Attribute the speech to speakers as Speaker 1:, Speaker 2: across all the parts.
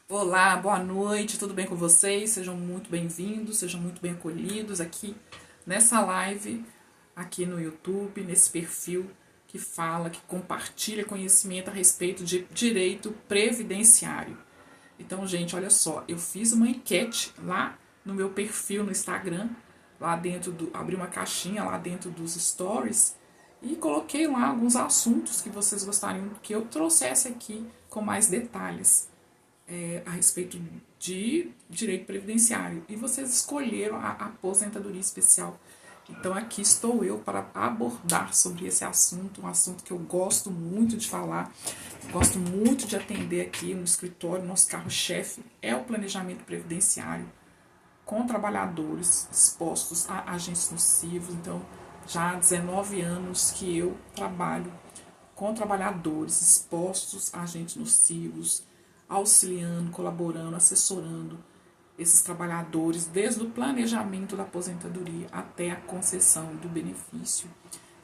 Speaker 1: Olá, boa noite, tudo bem com vocês? Sejam muito bem-vindos, sejam muito bem acolhidos aqui nessa live, aqui no YouTube, nesse perfil que fala, que compartilha conhecimento a respeito de direito previdenciário. Então, gente, olha só, eu fiz uma enquete lá no meu perfil no Instagram, lá dentro do, abri uma caixinha lá dentro dos stories e coloquei lá alguns assuntos que vocês gostariam que eu trouxesse aqui com mais detalhes a respeito de direito previdenciário. E vocês escolheram a aposentadoria especial. Então aqui estou eu para abordar sobre esse assunto, um assunto que eu gosto muito de falar, gosto muito de atender aqui no escritório. Nosso carro-chefe é o planejamento previdenciário com trabalhadores expostos a agentes nocivos. Então, já há 19 anos que eu trabalho com trabalhadores expostos a agentes nocivos, auxiliando, colaborando, assessorando esses trabalhadores, desde o planejamento da aposentadoria até a concessão do benefício.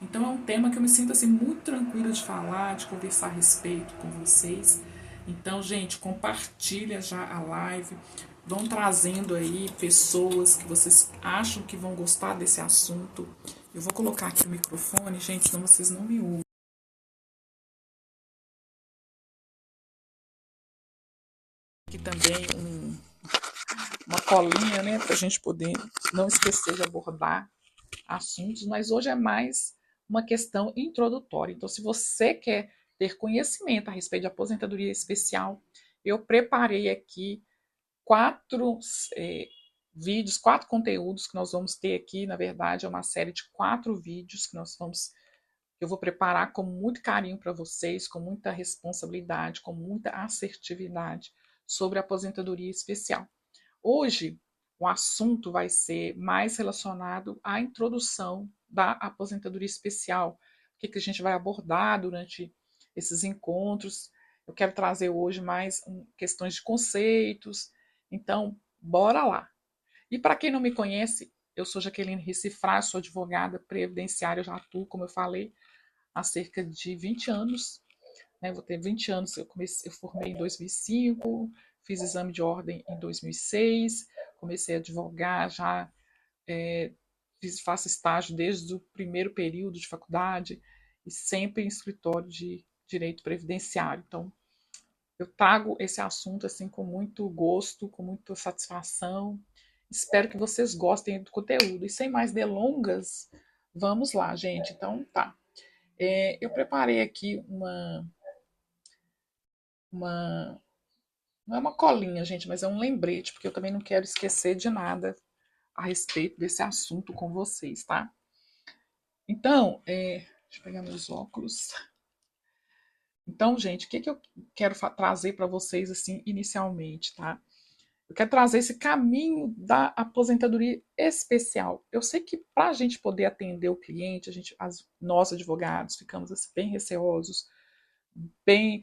Speaker 1: Então é um tema que eu me sinto assim muito tranquila de falar, de conversar a respeito com vocês. Então, gente, compartilha já a live, vão trazendo aí pessoas que vocês acham que vão gostar desse assunto. Eu vou colocar aqui o microfone, gente, senão vocês não me ouvem. Aqui também uma colinha, né, para a gente poder não esquecer de abordar assuntos, mas hoje é mais uma questão introdutória. Então, se você quer ter conhecimento a respeito de aposentadoria especial, eu preparei aqui quatro vídeos, quatro conteúdos que nós vamos ter aqui. Na verdade, é uma série de 4 vídeos que eu vou preparar com muito carinho para vocês, com muita responsabilidade, com muita assertividade sobre a aposentadoria especial. Hoje, o assunto vai ser mais relacionado à introdução da aposentadoria especial. O que a gente vai abordar durante esses encontros. Eu quero trazer hoje mais questões de conceitos. Então, bora lá. E para quem não me conhece, eu sou Jaqueline Ricifraz, sou advogada previdenciária, eu já atuo, como eu falei, há cerca de 20 anos. Né? Vou ter 20 anos, eu formei em 2005, fiz exame de ordem em 2006, comecei a advogar já, faço estágio desde o primeiro período de faculdade e sempre em escritório de direito previdenciário. Então, eu trago esse assunto assim com muito gosto, com muita satisfação. Espero que vocês gostem do conteúdo. E sem mais delongas, vamos lá, gente. Então, tá. Eu preparei aqui uma. Não é uma colinha, gente, mas é um lembrete, porque eu também não quero esquecer de nada a respeito desse assunto com vocês, tá? Então, deixa eu pegar meus óculos. Então, gente, o que eu quero trazer para vocês, assim, inicialmente, tá? Eu quero trazer esse caminho da aposentadoria especial. Eu sei que para a gente poder atender o cliente, nós advogados ficamos assim, bem receosos, bem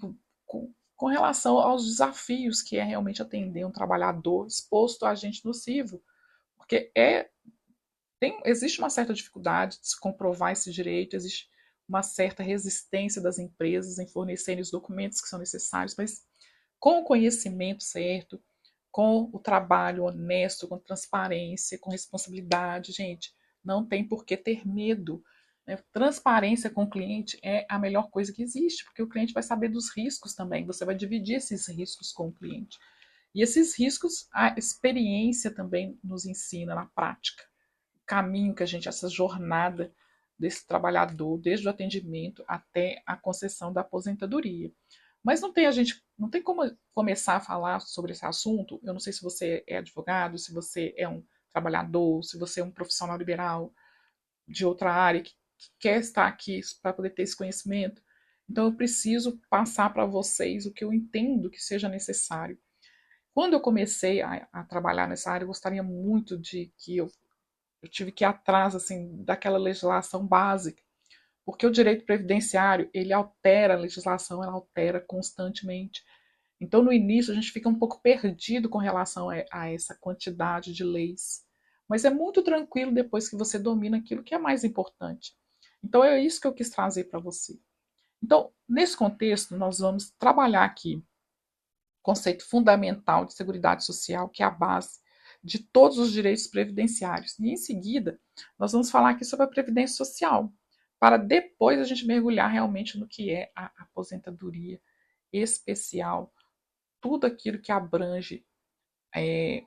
Speaker 1: com relação aos desafios que é realmente atender um trabalhador exposto a agente nocivo, porque existe uma certa dificuldade de se comprovar esse direito, existe uma certa resistência das empresas em fornecerem os documentos que são necessários, mas com o conhecimento certo, com o trabalho honesto, com transparência, com responsabilidade, gente, não tem por que ter medo. Né? Transparência com o cliente é a melhor coisa que existe, porque o cliente vai saber dos riscos também, você vai dividir esses riscos com o cliente. E esses riscos, a experiência também nos ensina na prática. O caminho que essa jornada desse trabalhador, desde o atendimento até a concessão da aposentadoria. Mas não tem como começar a falar sobre esse assunto. Eu não sei se você é advogado, se você é um trabalhador, se você é um profissional liberal de outra área que quer estar aqui para poder ter esse conhecimento. Então eu preciso passar para vocês o que eu entendo que seja necessário. Quando eu comecei a trabalhar nessa área, eu gostaria muito de que eu tive que ir atrás assim daquela legislação básica, porque o direito previdenciário ele altera a legislação, ela altera constantemente. Então, no início, a gente fica um pouco perdido com relação a essa quantidade de leis. Mas é muito tranquilo depois que você domina aquilo que é mais importante. Então, é isso que eu quis trazer para você. Então, nesse contexto, nós vamos trabalhar aqui conceito fundamental de seguridade social, que é a base de todos os direitos previdenciários. E em seguida, nós vamos falar aqui sobre a previdência social, para depois a gente mergulhar realmente no que é a aposentadoria especial, tudo aquilo que abrange é,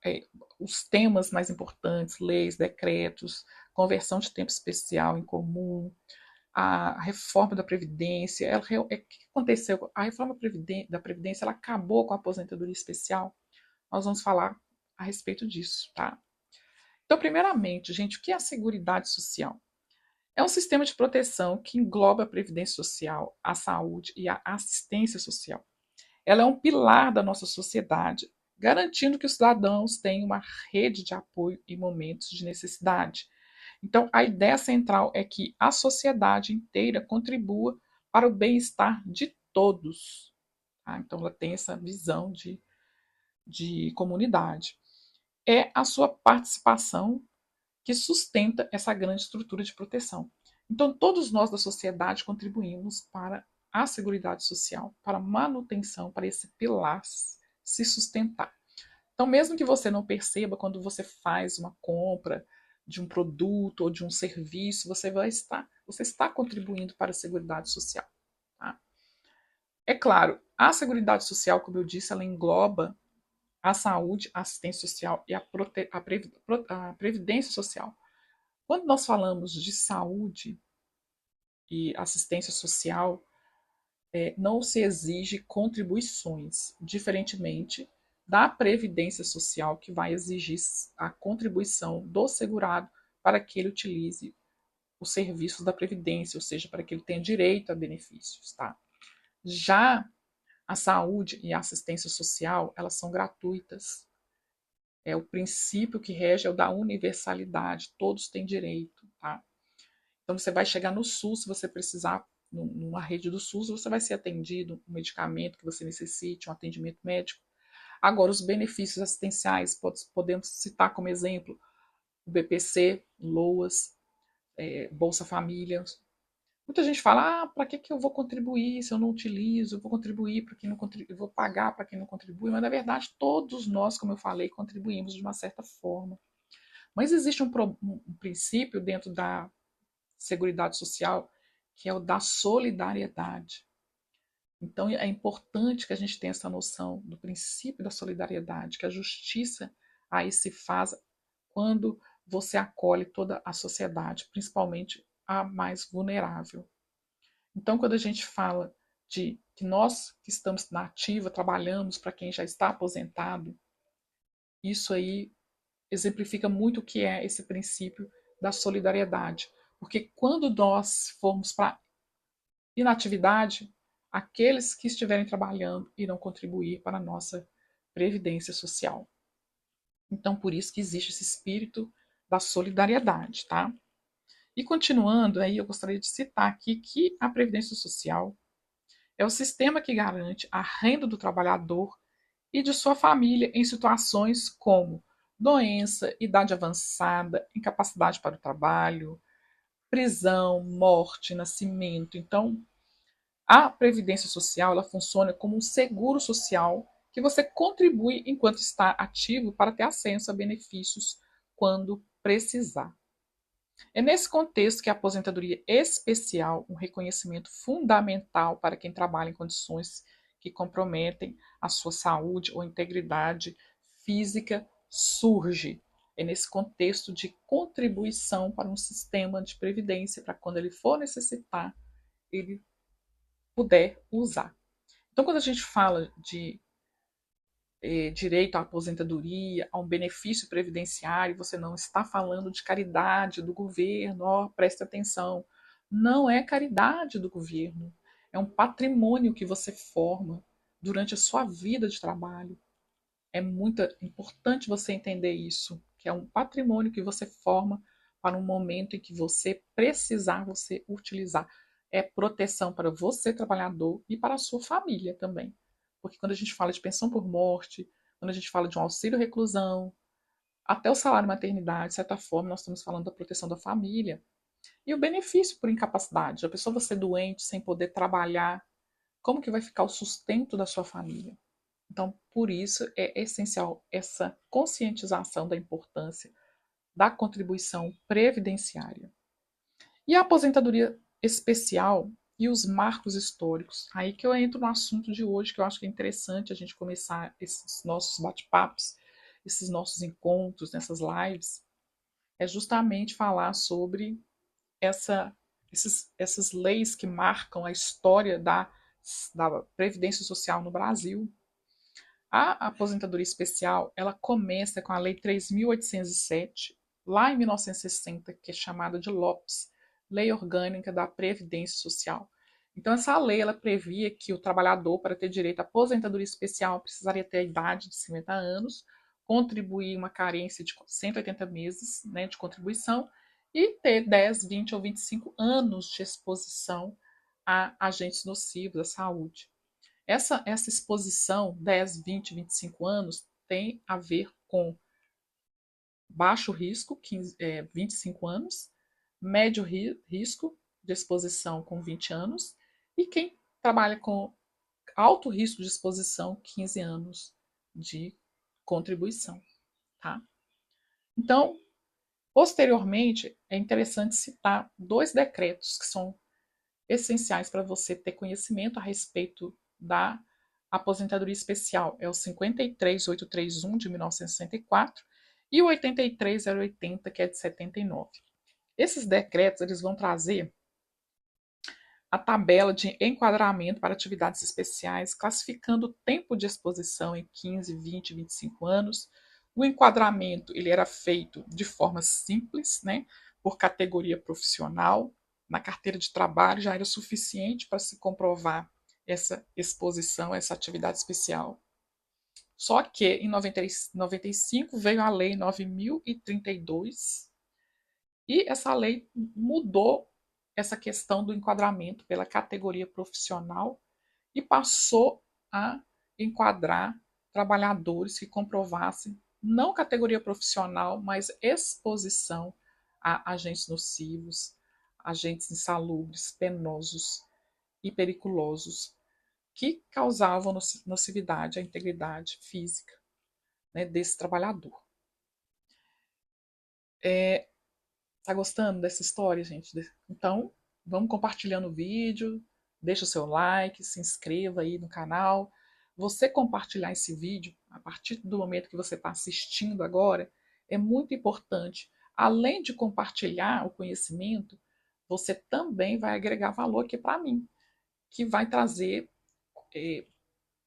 Speaker 1: é, os temas mais importantes, leis, decretos, conversão de tempo especial em comum, a reforma da Previdência. O que aconteceu? A reforma da Previdência ela acabou com a aposentadoria especial. Nós vamos falar a respeito disso, tá? Então, primeiramente, gente, o que é a Seguridade Social? É um sistema de proteção que engloba a previdência social, a saúde e a assistência social. Ela é um pilar da nossa sociedade, garantindo que os cidadãos tenham uma rede de apoio em momentos de necessidade. Então, a ideia central é que a sociedade inteira contribua para o bem-estar de todos. Tá? Então, ela tem essa visão de comunidade. É a sua participação que sustenta essa grande estrutura de proteção. Então, todos nós da sociedade contribuímos para a Seguridade Social, para a manutenção, para esse pilar se sustentar. Então, mesmo que você não perceba, quando você faz uma compra de um produto ou de um serviço, você está contribuindo para a Seguridade Social. Tá? É claro, a Seguridade Social, como eu disse, ela engloba a saúde, a assistência social e a previdência social. Quando nós falamos de saúde e assistência social, não se exige contribuições, diferentemente da Previdência Social, que vai exigir a contribuição do segurado para que ele utilize os serviços da Previdência, ou seja, para que ele tenha direito a benefícios. Tá? Já a saúde e a assistência social, elas são gratuitas. O princípio que rege é o da universalidade, todos têm direito. Tá? Então, você vai chegar no SUS, se você precisar, numa rede do SUS, você vai ser atendido, um medicamento que você necessite, um atendimento médico. Agora, os benefícios assistenciais, podemos citar como exemplo o BPC, LOAS, Bolsa Família. Muita gente fala, para que eu vou contribuir se eu não utilizo? Eu vou contribuir para quem não contribui, eu vou pagar para quem não contribui, mas na verdade todos nós, como eu falei, contribuímos de uma certa forma. Mas existe um princípio dentro da Seguridade Social, que é o da solidariedade. Então é importante que a gente tenha essa noção do princípio da solidariedade, que a justiça aí se faz quando você acolhe toda a sociedade, principalmente a mais vulnerável. Então, quando a gente fala de que nós que estamos na ativa trabalhamos para quem já está aposentado, isso aí exemplifica muito o que é esse princípio da solidariedade. Porque quando nós formos para inatividade, aqueles que estiverem trabalhando irão contribuir para a nossa previdência social. Então, por isso que existe esse espírito da solidariedade, tá? E continuando, aí eu gostaria de citar aqui que a previdência social é o sistema que garante a renda do trabalhador e de sua família em situações como doença, idade avançada, incapacidade para o trabalho, prisão, morte, nascimento. Então, a previdência social ela funciona como um seguro social que você contribui enquanto está ativo para ter acesso a benefícios quando precisar. É nesse contexto que a aposentadoria especial, um reconhecimento fundamental para quem trabalha em condições que comprometem a sua saúde ou integridade física, surge. É nesse contexto de contribuição para um sistema de previdência, para quando ele for necessitar, ele puder usar. Então, quando a gente fala de direito à aposentadoria, a um benefício previdenciário, você não está falando de caridade do governo, preste atenção. Não é caridade do governo, é um patrimônio que você forma durante a sua vida de trabalho. É muito importante você entender isso, que é um patrimônio que você forma para um momento em que você precisar, você utilizar. É proteção para você, trabalhador, e para a sua família também. Porque quando a gente fala de pensão por morte, quando a gente fala de um auxílio reclusão, até o salário maternidade, de certa forma, nós estamos falando da proteção da família. E o benefício por incapacidade. A pessoa vai ser doente sem poder trabalhar, como que vai ficar o sustento da sua família? Então, por isso é essencial essa conscientização da importância da contribuição previdenciária. E a aposentadoria especial e os marcos históricos. Aí que eu entro no assunto de hoje, que eu acho que é interessante a gente começar esses nossos bate-papos, esses nossos encontros, nessas lives, é justamente falar sobre essas leis que marcam a história da Previdência Social no Brasil. A aposentadoria especial, ela começa com a Lei 3.807, lá em 1960, que é chamada de LOPS, Lei Orgânica da Previdência Social. Então, essa lei ela previa que o trabalhador, para ter direito à aposentadoria especial, precisaria ter a idade de 50 anos, contribuir uma carência de 180 meses, né, de contribuição e ter 10, 20 ou 25 anos de exposição a agentes nocivos à saúde. Essa exposição, 10, 20, 25 anos, tem a ver com baixo risco, 25 anos, médio risco de exposição com 20 anos, e quem trabalha com alto risco de exposição, 15 anos de contribuição. Tá? Então, posteriormente, é interessante citar dois decretos que são essenciais para você ter conhecimento a respeito da aposentadoria especial. É o 53831 de 1964 e o 83080, que é de 79. Esses decretos eles vão trazer a tabela de enquadramento para atividades especiais, classificando o tempo de exposição em 15, 20, 25 anos. O enquadramento ele era feito de forma simples, né, por categoria profissional. Na carteira de trabalho já era suficiente para se comprovar essa exposição, essa atividade especial. Só que em 95 veio a Lei 9.032 e essa lei mudou essa questão do enquadramento pela categoria profissional e passou a enquadrar trabalhadores que comprovassem não categoria profissional, mas exposição a agentes nocivos, agentes insalubres, penosos e periculosos que causavam nocividade à integridade física, né, desse trabalhador. Tá gostando dessa história, gente? Então, vamos compartilhando o vídeo, deixa o seu like, se inscreva aí no canal. Você compartilhar esse vídeo, a partir do momento que você está assistindo agora, é muito importante. Além de compartilhar o conhecimento, você também vai agregar valor aqui para mim, que eh,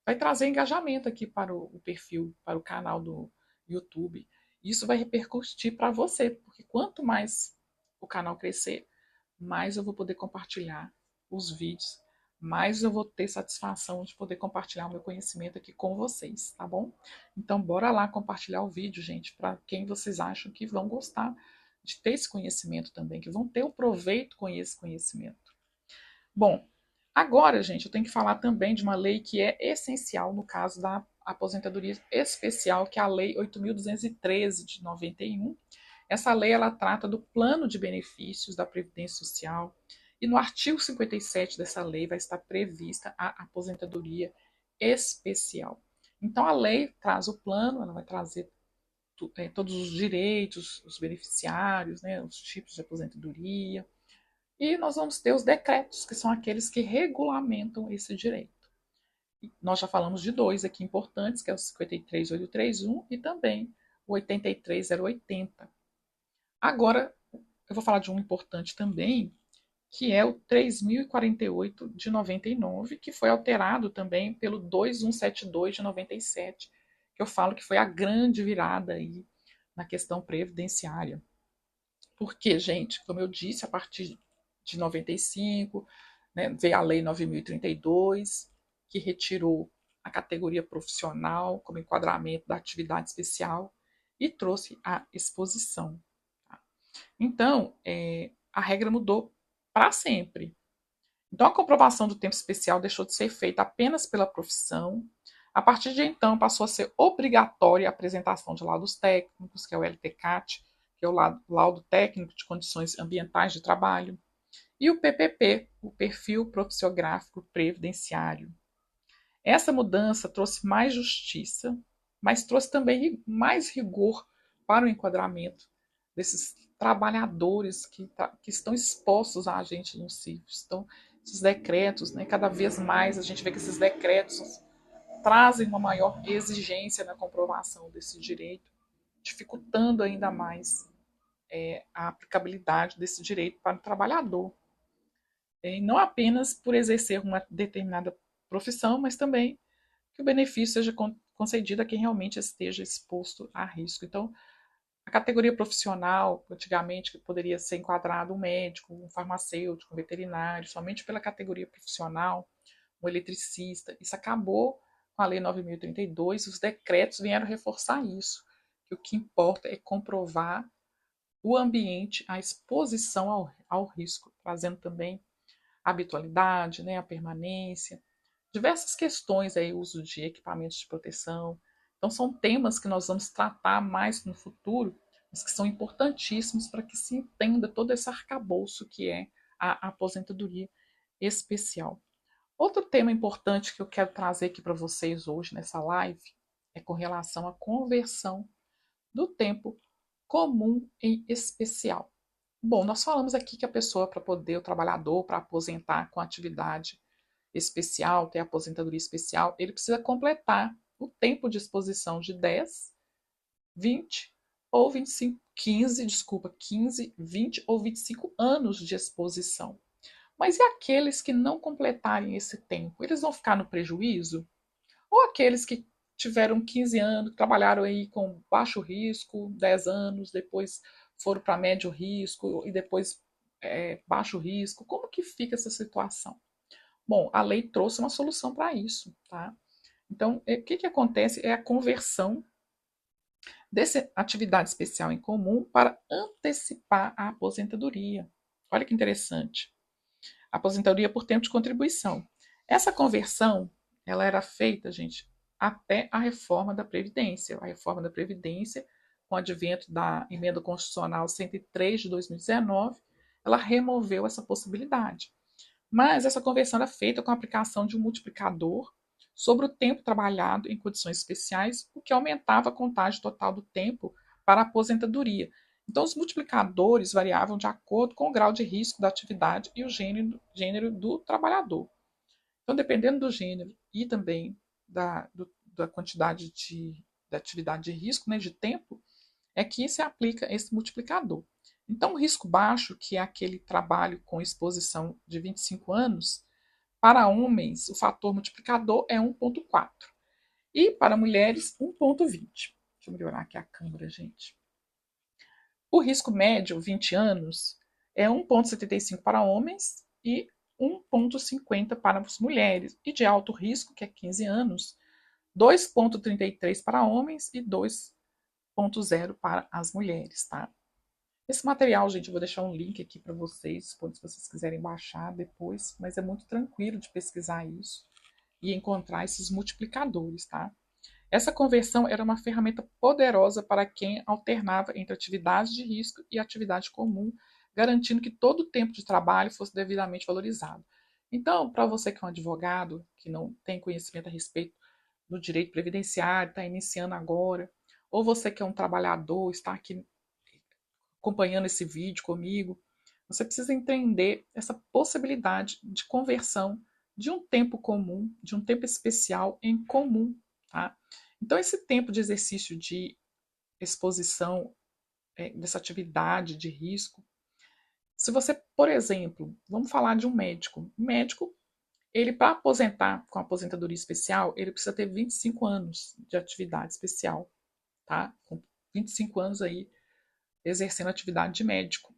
Speaker 1: vai trazer engajamento aqui para o perfil, para o canal do YouTube. Isso vai repercutir para você, porque quanto mais o canal crescer, mais eu vou poder compartilhar os vídeos, mais eu vou ter satisfação de poder compartilhar o meu conhecimento aqui com vocês, tá bom? Então, bora lá compartilhar o vídeo, gente, para quem vocês acham que vão gostar de ter esse conhecimento também, que vão ter um proveito com esse conhecimento. Bom, agora, gente, eu tenho que falar também de uma lei que é essencial no caso da aposentadoria especial, que é a Lei 8.213 de 91. Essa lei ela trata do plano de benefícios da Previdência Social e no artigo 57 dessa lei vai estar prevista a aposentadoria especial. Então, a lei traz o plano, ela vai trazer todos os direitos, os beneficiários, né, os tipos de aposentadoria, e nós vamos ter os decretos, que são aqueles que regulamentam esse direito. Nós já falamos de dois aqui importantes, que é o 53831 e também o 83080. Agora, eu vou falar de um importante também, que é o 3048 de 99, que foi alterado também pelo 2172 de 97, que eu falo que foi a grande virada aí na questão previdenciária. Porque, gente, como eu disse, a partir de 95, né, veio a Lei 9.032, que retirou a categoria profissional como enquadramento da atividade especial e trouxe a exposição. Tá? Então, a regra mudou para sempre. Então, a comprovação do tempo especial deixou de ser feita apenas pela profissão. A partir de então, passou a ser obrigatória a apresentação de laudos técnicos, que é o LTCAT, que é o laudo técnico de condições ambientais de trabalho, e o PPP, o perfil profissiográfico previdenciário. Essa mudança trouxe mais justiça, mas trouxe também mais rigor para o enquadramento desses trabalhadores que estão expostos a agentes nocivos. Então, esses decretos, né, cada vez mais a gente vê que esses decretos trazem uma maior exigência na comprovação desse direito, dificultando ainda mais a aplicabilidade desse direito para o trabalhador. E não apenas por exercer uma determinada profissão, mas também que o benefício seja concedido a quem realmente esteja exposto a risco. Então, a categoria profissional, antigamente, que poderia ser enquadrado um médico, um farmacêutico, um veterinário, somente pela categoria profissional, um eletricista, isso acabou com a Lei 9.032, os decretos vieram reforçar isso, que o que importa é comprovar o ambiente, a exposição ao risco, trazendo também a habitualidade, né, a permanência, diversas questões aí, uso de equipamentos de proteção. Então são temas que nós vamos tratar mais no futuro, mas que são importantíssimos para que se entenda todo esse arcabouço que é a aposentadoria especial. Outro tema importante que eu quero trazer aqui para vocês hoje nessa live é com relação à conversão do tempo comum em especial. Bom, nós falamos aqui que a pessoa, para poder, o trabalhador, para aposentar com atividade especial, ter aposentadoria especial, ele precisa completar o tempo de exposição de 10, 20 ou 25, 15, desculpa, 15, 20 ou 25 anos de exposição. Mas e aqueles que não completarem esse tempo? Eles vão ficar no prejuízo? Ou aqueles que tiveram 15 anos, trabalharam aí com baixo risco, 10 anos, depois foram para médio risco e depois baixo risco? Como que fica essa situação? Bom, a lei trouxe uma solução para isso, tá? Então, o que acontece é a conversão dessa atividade especial em comum para antecipar a aposentadoria. Olha que interessante. Aposentadoria por tempo de contribuição. Essa conversão, ela era feita, gente, até a reforma da Previdência. A reforma da Previdência, com o advento da emenda constitucional 103 de 2019, ela removeu essa possibilidade. Mas essa conversão era feita com a aplicação de um multiplicador sobre o tempo trabalhado em condições especiais, o que aumentava a contagem total do tempo para a aposentadoria. Então, os multiplicadores variavam de acordo com o grau de risco da atividade e o gênero do trabalhador. Então, dependendo do gênero e também da quantidade da atividade de risco, né, de tempo, é que se aplica esse multiplicador. Então, o risco baixo, que é aquele trabalho com exposição de 25 anos, para homens, o fator multiplicador é 1,4 e para mulheres, 1,20. Deixa eu melhorar aqui a câmera, gente. O risco médio, 20 anos, é 1,75 para homens e 1,50 para as mulheres. E de alto risco, que é 15 anos, 2,33 para homens e 2,0 para as mulheres, tá? Esse material, gente, eu vou deixar um link aqui para vocês, se vocês quiserem baixar depois, mas é muito tranquilo de pesquisar isso e encontrar esses multiplicadores, tá? Essa conversão era uma ferramenta poderosa para quem alternava entre atividade de risco e atividade comum, garantindo que todo o tempo de trabalho fosse devidamente valorizado. Então, para você que é um advogado, que não tem conhecimento a respeito do direito previdenciário, está iniciando agora, ou você que é um trabalhador, está aqui acompanhando esse vídeo comigo, você precisa entender essa possibilidade de conversão de um tempo comum, de um tempo especial em comum, tá? Então, esse tempo de exercício de exposição dessa atividade de risco, se você, por exemplo, vamos falar de um médico. Um médico, ele para aposentar com aposentadoria especial, ele precisa ter 25 anos de atividade especial, tá? Com 25 anos aí exercendo atividade de médico.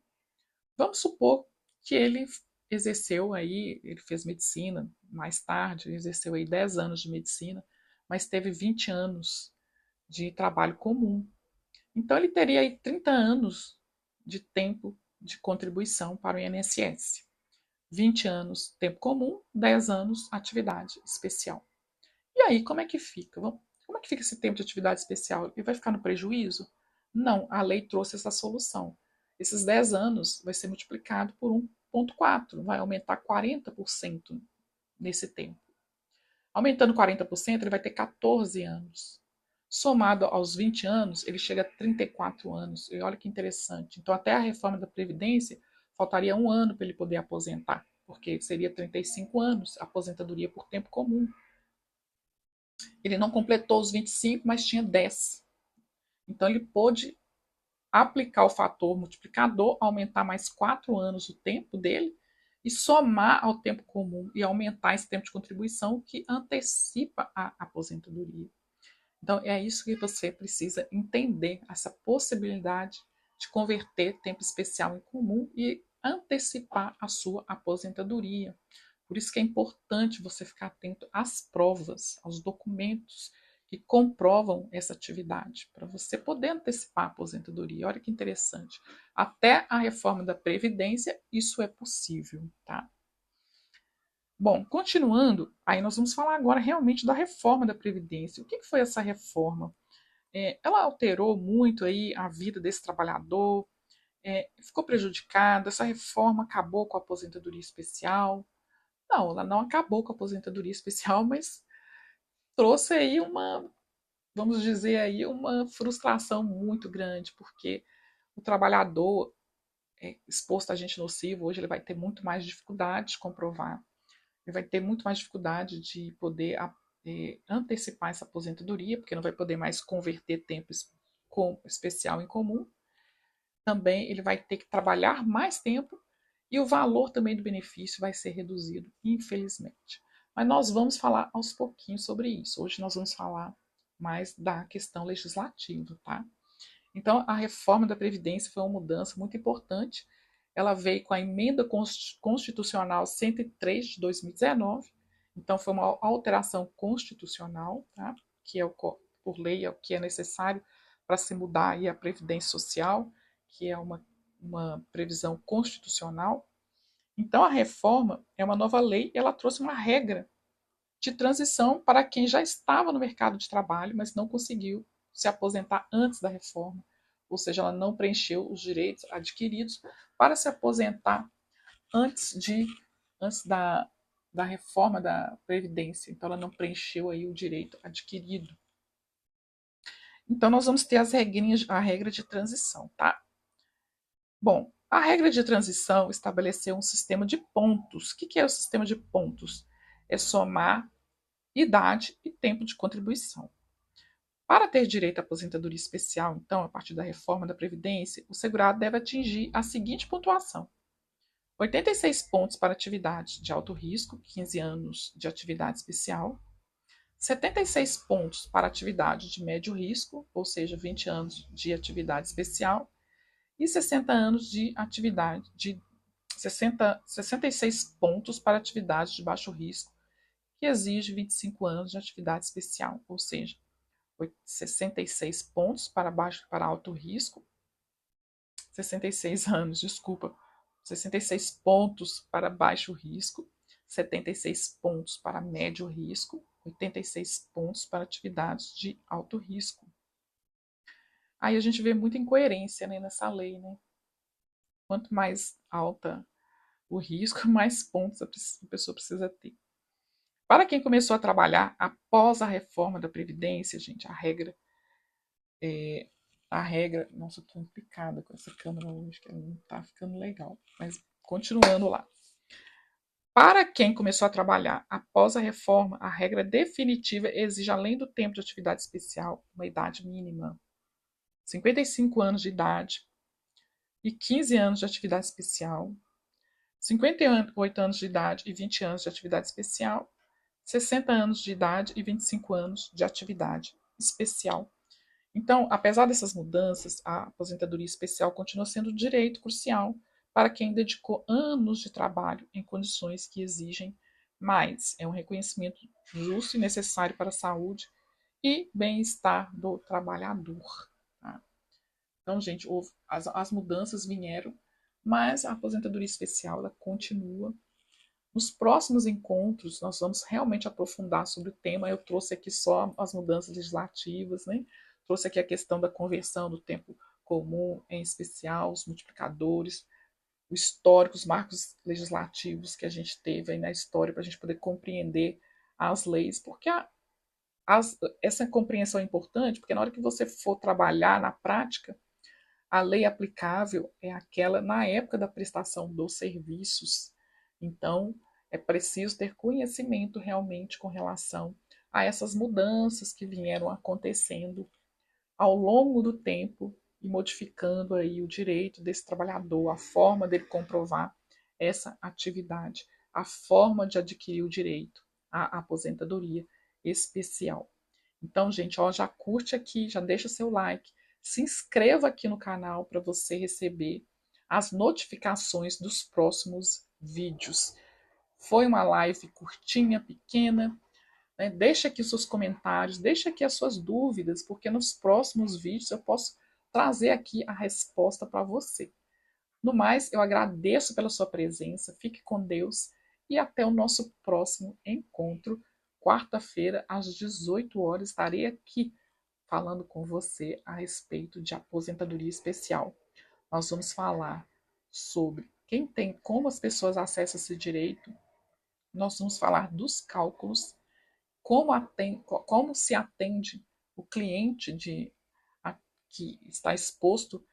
Speaker 1: Vamos supor que ele exerceu aí, ele fez medicina mais tarde, exerceu aí 10 anos de medicina, mas teve 20 anos de trabalho comum. Então ele teria aí 30 anos de tempo de contribuição para o INSS. 20 anos tempo comum, 10 anos atividade especial. E aí, como é que fica? Como é que fica esse tempo de atividade especial? Ele vai ficar no prejuízo? Não, a lei trouxe essa solução. Esses 10 anos vai ser multiplicado por 1,4, vai aumentar 40% nesse tempo. Aumentando 40%, ele vai ter 14 anos. Somado aos 20 anos, ele chega a 34 anos. E olha que interessante. Então, até a reforma da Previdência, faltaria um ano para ele poder aposentar, porque seria 35 anos, aposentadoria por tempo comum. Ele não completou os 25, mas tinha 10. Então, ele pôde aplicar o fator multiplicador, aumentar mais 4 anos o tempo dele e somar ao tempo comum e aumentar esse tempo de contribuição que antecipa a aposentadoria. Então, é isso que você precisa entender, essa possibilidade de converter tempo especial em comum e antecipar a sua aposentadoria. Por isso que é importante você ficar atento às provas, aos documentos que comprovam essa atividade, para você poder antecipar a aposentadoria. Olha que interessante. Até a reforma da Previdência, isso é possível, tá? Bom, continuando, aí nós vamos falar agora realmente da reforma da Previdência. O que foi essa reforma? Ela alterou muito aí a vida desse trabalhador, ficou prejudicada, essa reforma acabou com a aposentadoria especial. Não, ela não acabou com a aposentadoria especial, mas trouxe aí uma, vamos dizer aí, uma frustração muito grande, porque o trabalhador exposto a agente nocivo, hoje ele vai ter muito mais dificuldade de comprovar, ele vai ter muito mais dificuldade de poder antecipar essa aposentadoria, porque não vai poder mais converter tempo especial em comum. Também ele vai ter que trabalhar mais tempo e o valor também do benefício vai ser reduzido, infelizmente. Mas nós vamos falar aos pouquinhos sobre isso. Hoje nós vamos falar mais da questão legislativa, tá? Então, a reforma da Previdência foi uma mudança muito importante. Ela veio com a emenda constitucional 103 de 2019. Então, foi uma alteração constitucional, tá? Que é por lei, é o que é necessário para se mudar aí a Previdência Social, que é uma previsão constitucional. Então, a reforma é uma nova lei, ela trouxe uma regra de transição para quem já estava no mercado de trabalho, mas não conseguiu se aposentar antes da reforma. Ou seja, ela não preencheu os direitos adquiridos para se aposentar antes da reforma da Previdência. Então, ela não preencheu aí o direito adquirido. Então, nós vamos ter as regrinhas, a regra de transição, tá? Bom, a regra de transição estabeleceu um sistema de pontos. O que é o sistema de pontos? É somar idade e tempo de contribuição. Para ter direito à aposentadoria especial, então, a partir da reforma da Previdência, o segurado deve atingir a seguinte pontuação: 86 pontos para atividade de alto risco, 15 anos de atividade especial, 76 pontos para atividade de médio risco, ou seja, 20 anos de atividade especial, e 60 anos de atividade de 66 pontos para atividade de baixo risco, que exige 25 anos de atividade especial, ou seja, 66 pontos para alto risco, 66 anos, desculpa, 66 pontos para baixo risco, 76 pontos para médio risco, 86 pontos para atividades de alto risco. Aí a gente vê muita incoerência, né, nessa lei, né? Quanto mais alta o risco, mais pontos a pessoa precisa ter. Para quem começou a trabalhar após a reforma da Previdência, gente, a regra. Nossa, eu tô implicada com essa câmera hoje, que não tá ficando legal. Mas continuando lá. Para quem começou a trabalhar após a reforma, a regra definitiva exige, além do tempo de atividade especial, uma idade mínima. 55 anos de idade e 15 anos de atividade especial. 58 anos de idade e 20 anos de atividade especial. 60 anos de idade e 25 anos de atividade especial. Então, apesar dessas mudanças, a aposentadoria especial continua sendo um direito crucial para quem dedicou anos de trabalho em condições que exigem mais. É um reconhecimento justo e necessário para a saúde e bem-estar do trabalhador. Tá? Então, gente, as mudanças vieram, mas a aposentadoria especial ela continua. Nos próximos encontros, nós vamos realmente aprofundar sobre o tema. Eu trouxe aqui só as mudanças legislativas, né? Trouxe aqui a questão da conversão do tempo comum em especial, os multiplicadores, o histórico, os marcos legislativos que a gente teve aí na história para a gente poder compreender as leis, porque essa compreensão é importante, porque na hora que você for trabalhar na prática, a lei aplicável é aquela na época da prestação dos serviços. Então, é preciso ter conhecimento realmente com relação a essas mudanças que vieram acontecendo ao longo do tempo e modificando aí o direito desse trabalhador, a forma dele comprovar essa atividade, a forma de adquirir o direito à aposentadoria especial. Então, gente, ó, já curte aqui, já deixa seu like, se inscreva aqui no canal para você receber as notificações dos próximos vídeos. Foi uma live curtinha, pequena, né? Deixa aqui seus comentários, deixa aqui as suas dúvidas, porque nos próximos vídeos eu posso trazer aqui a resposta para você. No mais, eu agradeço pela sua presença, fique com Deus e até o nosso próximo encontro. Quarta-feira, às 18 horas, estarei aqui falando com você a respeito de aposentadoria especial. Nós vamos falar sobre quem tem, como as pessoas acessam esse direito. Nós vamos falar dos cálculos, como se atende o cliente que está exposto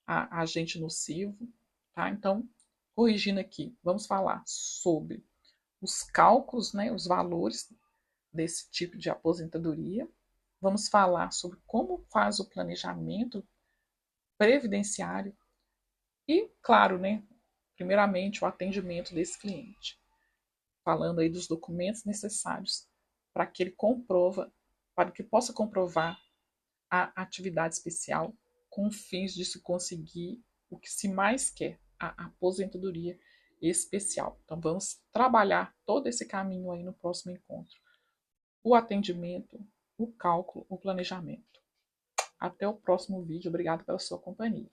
Speaker 1: a agente nocivo. Tá? Então, corrigindo aqui, vamos falar sobre os cálculos, né, os valores desse tipo de aposentadoria. Vamos falar sobre como faz o planejamento previdenciário e, claro, né, primeiramente o atendimento desse cliente, falando aí dos documentos necessários para que ele comprova, para que possa comprovar a atividade especial com fins de se conseguir o que se mais quer, a aposentadoria especial. Então vamos trabalhar todo esse caminho aí no próximo encontro. O atendimento, o cálculo, o planejamento. Até o próximo vídeo. Obrigado pela sua companhia.